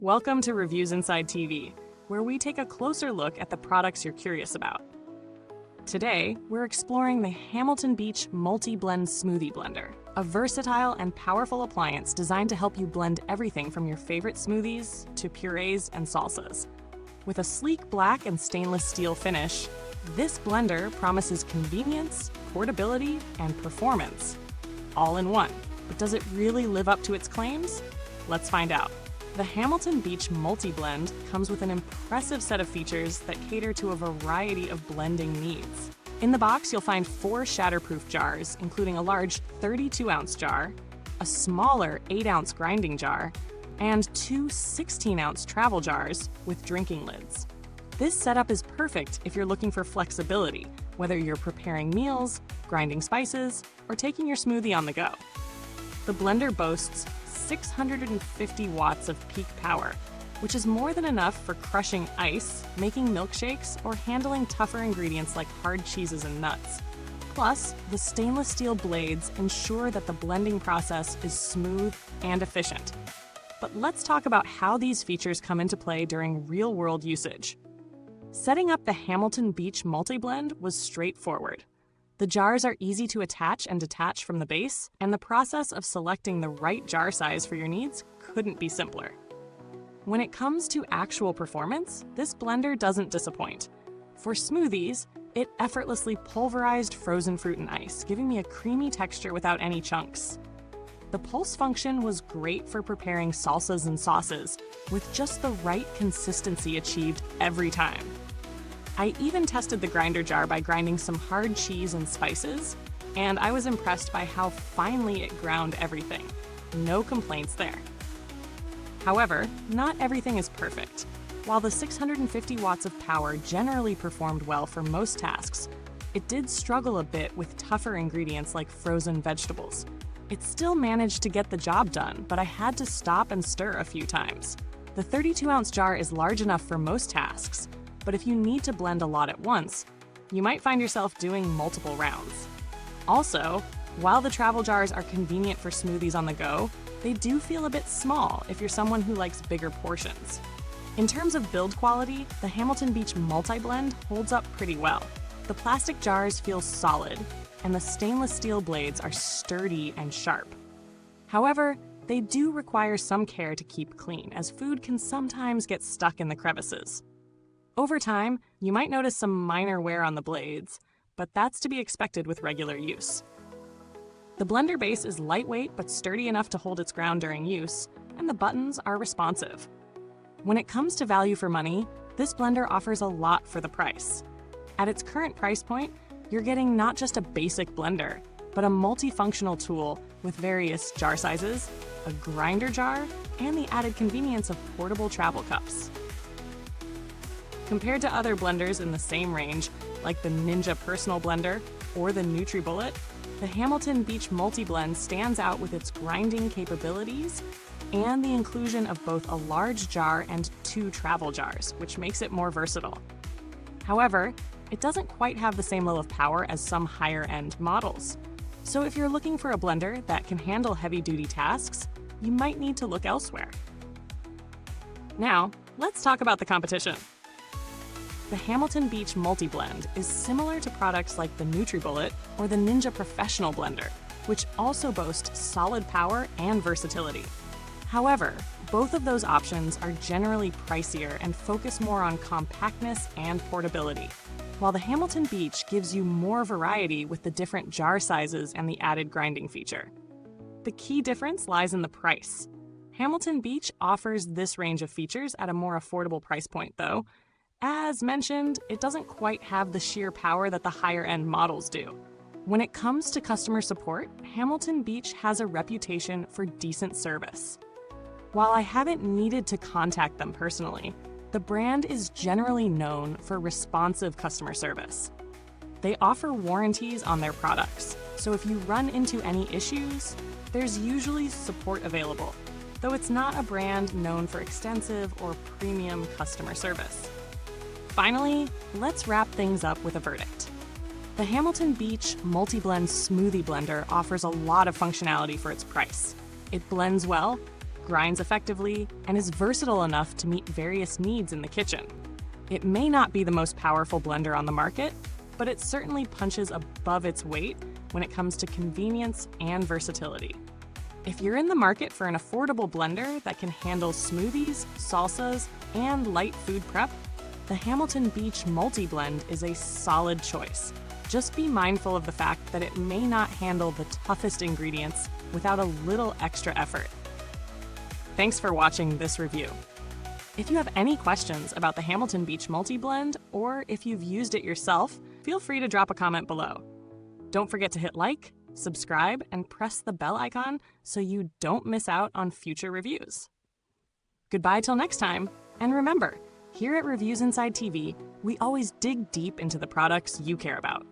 Welcome to Reviewsinsidetv, where we take a closer look at the products you're curious about. Today, we're exploring the Hamilton Beach MultiBlend Smoothie Blender, a versatile and powerful appliance designed to help you blend everything from your favorite smoothies to purees and salsas. With a sleek black and stainless steel finish, this blender promises convenience, portability, and performance, all in one. But does it really live up to its claims? Let's find out. The Hamilton Beach MultiBlend comes with an impressive set of features that cater to a variety of blending needs. In the box, you'll find 4 Shatterproof jars, including a large 32-ounce jar, a smaller 8-ounce grinding jar, and 2 16-ounce travel jars with drinking lids. This setup is perfect if you're looking for flexibility, whether you're preparing meals, grinding spices, or taking your smoothie on the go. The blender boasts 650 watts of peak power, which is more than enough for crushing ice, making milkshakes, or handling tougher ingredients like hard cheeses and nuts. Plus, the stainless steel blades ensure that the blending process is smooth and efficient. But let's talk about how these features come into play during real-world usage. Setting up the Hamilton Beach MultiBlend was straightforward. The jars are easy to attach and detach from the base, and the process of selecting the right jar size for your needs couldn't be simpler. When it comes to actual performance, this blender doesn't disappoint. For smoothies, it effortlessly pulverized frozen fruit and ice, giving me a creamy texture without any chunks. The pulse function was great for preparing salsas and sauces, with just the right consistency achieved every time. I even tested the grinder jar by grinding some hard cheese and spices, and I was impressed by how finely it ground everything. No complaints there. However, not everything is perfect. While the 650 watts of power generally performed well for most tasks, it did struggle a bit with tougher ingredients like frozen vegetables. It still managed to get the job done, but I had to stop and stir a few times. The 32-ounce jar is large enough for most tasks, but if you need to blend a lot at once, you might find yourself doing multiple rounds. Also, while the travel jars are convenient for smoothies on the go, they do feel a bit small if you're someone who likes bigger portions. In terms of build quality, the Hamilton Beach MultiBlend holds up pretty well. The plastic jars feel solid, and the stainless steel blades are sturdy and sharp. However, they do require some care to keep clean, as food can sometimes get stuck in the crevices. Over time, you might notice some minor wear on the blades, but that's to be expected with regular use. The blender base is lightweight but sturdy enough to hold its ground during use, and the buttons are responsive. When it comes to value for money, this blender offers a lot for the price. At its current price point, you're getting not just a basic blender, but a multifunctional tool with various jar sizes, a grinder jar, and the added convenience of portable travel cups. Compared to other blenders in the same range, like the Ninja Personal Blender or the NutriBullet, the Hamilton Beach MultiBlend stands out with its grinding capabilities and the inclusion of both a large jar and 2 travel jars, which makes it more versatile. However, it doesn't quite have the same level of power as some higher-end models. So if you're looking for a blender that can handle heavy-duty tasks, you might need to look elsewhere. Now, let's talk about the competition. The Hamilton Beach MultiBlend is similar to products like the NutriBullet or the Ninja Professional Blender, which also boast solid power and versatility. However, both of those options are generally pricier and focus more on compactness and portability, while the Hamilton Beach gives you more variety with the different jar sizes and the added grinding feature. The key difference lies in the price. Hamilton Beach offers this range of features at a more affordable price point, though. As mentioned, it doesn't quite have the sheer power that the higher-end models do. When it comes to customer support, Hamilton Beach has a reputation for decent service. While I haven't needed to contact them personally, the brand is generally known for responsive customer service. They offer warranties on their products, so if you run into any issues, there's usually support available, though it's not a brand known for extensive or premium customer service. Finally, let's wrap things up with a verdict. The Hamilton Beach MultiBlend Smoothie Blender offers a lot of functionality for its price. It blends well, grinds effectively, and is versatile enough to meet various needs in the kitchen. It may not be the most powerful blender on the market, but it certainly punches above its weight when it comes to convenience and versatility. If you're in the market for an affordable blender that can handle smoothies, salsas, and light food prep, the Hamilton Beach MultiBlend is a solid choice. Just be mindful of the fact that it may not handle the toughest ingredients without a little extra effort. Thanks for watching this review. If you have any questions about the Hamilton Beach MultiBlend, or if you've used it yourself, feel free to drop a comment below. Don't forget to hit like, subscribe, and press the bell icon so you don't miss out on future reviews. Goodbye till next time, and remember, here at Reviews Inside TV, we always dig deep into the products you care about.